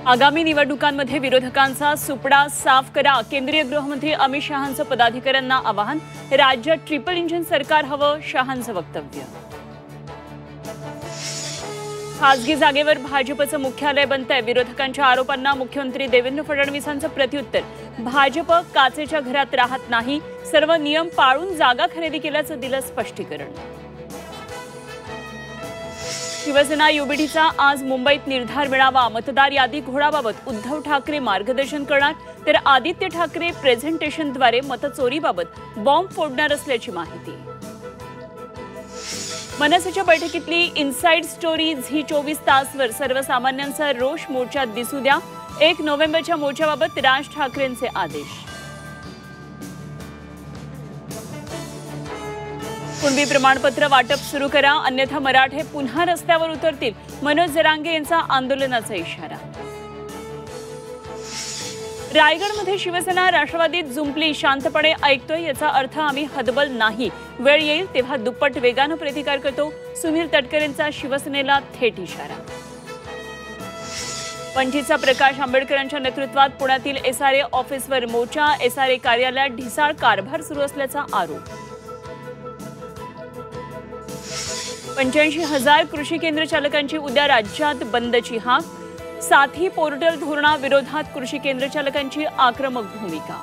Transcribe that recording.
आगामी निवडणुकांमध्ये विरोधकांचा सुपडा साफ करा, केंद्रीय गृहमंत्री अमित शहांचं पदाधिकाऱ्यांना आवाहन। राज्यात ट्रिपल इंजिन सरकार हवं, शहांचं वक्तव्य। खासगी जागेवर भाजपचं मुख्यालय बनतंय, विरोधकांच्या आरोपांना मुख्यमंत्री देवेंद्र फडणवीसांचं प्रत्युत्तर। भाजप काचेच्या घरात राहत नाही, सर्व नियम पाळून जागा खरेदी केल्याचं दिलं स्पष्टीकरण। शिवसेना युबीडीचा आज मुंबईत निर्धार मेळावा, मतदार यादी घोळाबाबत उद्धव ठाकरे मार्गदर्शन करणार, तर आदित्य ठाकरे प्रेझेंटेशनद्वारे मतचोरीबाबत बॉम्ब फोडणार असल्याची माहिती। मनसेच्या बैठकीतली इनसाइड स्टोरी झी 24 तासवर सर्वसामान्यांचा रोष मोर्चात दिसू द्या, 1 नोव्हेंबरच्या मोर्चाबाबत राज ठाकरेंचे आदेश। कुणबी प्रमाणपत्र वाटप सुरू करा, अन्यथा मराठे पुन्हा रस्त्यावर उतरतील, मनोज जरांगे यांचा आंदोलनाचा इशारा। रायगडमध्ये शिवसेना राष्ट्रवादीत जुंपली, शांतपणे ऐकतोय याचा अर्थ आम्ही हतबल नाही, वेळ येईल तेव्हा दुप्पट वेगानं प्रतिकार करतो, सुनील तटकरेंचा शिवसेनेला थेट इशारा। पणजीचा प्रकाश आंबेडकरांच्या नेतृत्वात पुण्यातील एसआरए ऑफिसवर मोर्चा, एसआरए कार्यालयात ढिसाळ कारभार सुरू असल्याचा आरोप। 85,000 कृषी केंद्र चालकांची उद्या राज्यात बंदची हाक, साथी पोर्टल धोरणाविरोधात कृषी केंद्र चालकांची आक्रमक भूमिका।